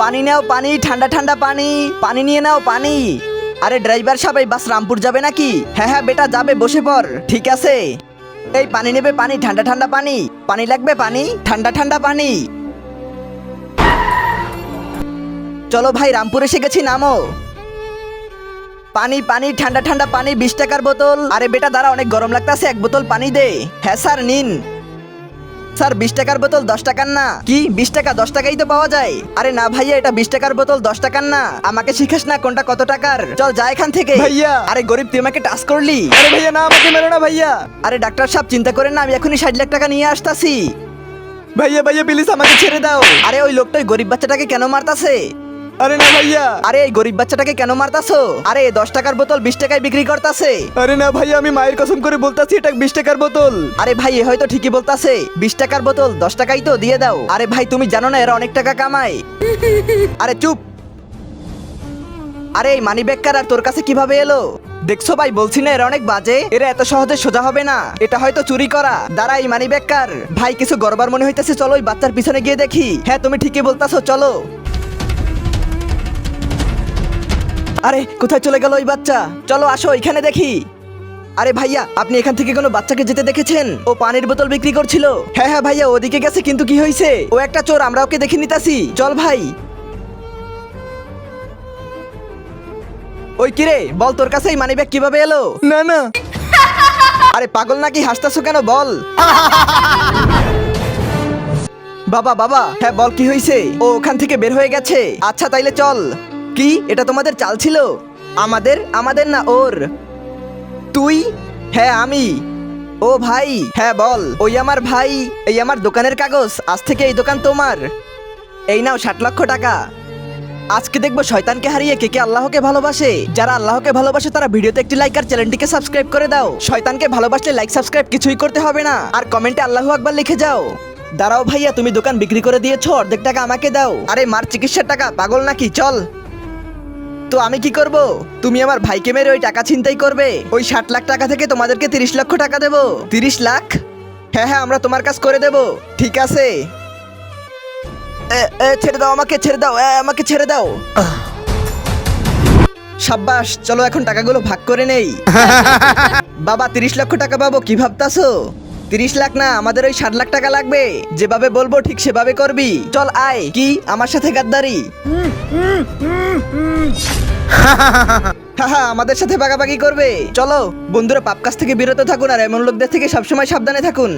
পানি নাও, পানি, ঠান্ডা ঠান্ডা পানি, পানি নিয়ে নাও পানি। আরে ড্রাইভার সাহেব, এই বাস রামপুর যাবে নাকি? হ্যাঁ হ্যাঁ বেটা যাবে, বসে পড়। ঠিক আছে, এই পানি নেবে, পানি, ঠান্ডা ঠান্ডা পানি, পানি লাগবে, পানি, ঠান্ডা ঠান্ডা পানি। চলো ভাই, রামপুর এসে গেছি, নামো। পানি পানি, ঠান্ডা ঠান্ডা পানি, 20 টাকার বোতল। আরে বেটা দাঁড়া, অনেক গরম লাগতেছে, এক বোতল পানি দে। হ্যাঁ স্যার নিন। স্যার 20 টাকার বোতল 10 টাকার না। কি 20 টাকা? 10 টাকাই তো পাওয়া যায়। আরে না ভাইয়া, এটা 20 টাকার বোতল, 10 টাকার না। আমাকে শিখাস না কোনটা কত টাকার। চল যা এখান থেকে ভাইয়া। আরে গরিব, তুই আমাকে টাচ করলি। আরে ভাইয়া না, আমাকে মেরো না ভাইয়া। আরে ডাক্তার সাহেব চিন্তা করেন না, আমি এখনই 60 লাখ টাকা নিয়ে আসতাছি। ভাইয়া ভাইয়া প্লিজ আমাকে ছেড়ে দাও। আরে ওই লোকটা ওই গরিব বাচ্চাটাকে কেন মারতাছে? আরে না ভাইয়া। আরে এই গরিব বাচ্চাটাকে কেন মারতাছো? আরে 10 টাকার বোতল 20 টাকায় বিক্রি করতাছে। আরে না ভাইয়া, আমি মায়ের কসম করে বলতাছি এটা 20 টাকার বোতল। আরে ভাই এ হয়তো ঠিকই বলতাছে, 20 টাকার বোতল 10 টাকাই তো, দিয়ে দাও। আরে ভাই তুমি জানো না এরা অনেক টাকা কামায়। আরে চুপ। আরে এই মানি ব্যাগকার আর তোর কাছে কিভাবে এলো? দেখছো ভাই, বলছি না এরা অনেক বাজে, এরা এত সহজে সোজা হবে না, এটা হয়তো চুরি করা। দাঁড়া, এই মানি ব্যাগকার ভাই কিছু গড়বড় মনে হইতেছে, চলো ওই বাচ্চার পিছনে গিয়ে দেখি। হ্যাঁ তুমি ঠিকই বলতাছো, চলো। আরে কোথায় চলে গেল ওই বাচ্চা? চলো আসো এখানে দেখি। আরে ভাইয়া, আপনি এখান থেকে কোনো বাচ্চাকে যেতে দেখেছেন? ও পানির বোতল বিক্রি করছিল। হ্যাঁ হ্যাঁ ভাইয়া, ওদিকে গেছে, কিন্তু কি হয়েছে? ও একটা চোর, আমরা ওকে দেখে নিতাছি। চল ভাই। ওই কিরে, বল তোর কাছে এই মানিব্যাগ কিভাবে এলো? না না। আরে পাগল নাকি, হাসতাছো কেন? বল। বাবা বাবা, হ্যাঁ বল কি হয়েছে? ও ওখান থেকে বের হয়ে গেছে। আচ্ছা তাইলে চল। কি এটা তোমাদের চাল ছিল? আমাদের? আমাদের না, ওর। তুই? হ্যাঁ আমি। ও ভাই, হ্যাঁ বল। ওই আমার ভাই, এই আমার দোকানের কাগজ, আজ থেকে এই দোকান তোমার। এই নাও 60 লক্ষ টাকা। আজকে দেখবো শয়তানকে হারিয়ে কে কে আল্লাহকে ভালোবাসে। যারা আল্লাহকে ভালোবাসে তারা ভিডিওতে একটি লাইক আর চ্যানেলটিকে সাবস্ক্রাইব করে দাও। শয়তানকে ভালোবাসলে লাইক সাবস্ক্রাইব কিছুই করতে হবে না, আর কমেন্টে আল্লাহু আকবার লিখে যাও। দাঁড়াও ভাইয়া, তুমি দোকান বিক্রি করে দিয়েছো, অর্ধেক টাকা আমাকে দাও। আরে মার চিকিৎসার টাকা, পাগল নাকি? চল। তো আমি কি করব? তুমি আমার ভাইকে মেরে ওই টাকা ছিনতাই করবে। ওই 60 লাখ টাকা থেকে তোমাদেরকে 30 লক্ষ টাকা দেবো। 30 লাখ? হ্যাঁ হ্যাঁ, আমরা তোমার কাজ করে দেব। ঠিক আছে। ছেড়ে দাও আমাকে, ছেড়ে দাও, আমাকে ছেড়ে দাও। সাব্বাস, চলো এখন টাকাগুলো ভাগ করে নেই। বাবা 30 লক্ষ টাকা পাবো, কি ভাবতাছো? 30 লাখ না, আমাদের ওই 60 লাখ টাকা লাগবে। যেভাবে বলবো ঠিক সেভাবে করবি। চল আয়। কি আমার সাথে গাদ্দারি? হ্যাঁ আমাদের সাথে ভাগাভাগি করবে। চলো বন্ধুরা, পাপ কাজ থেকে বিরত থাকুন আর এমন লোকদের থেকে সবসময় সাবধানে থাকুন।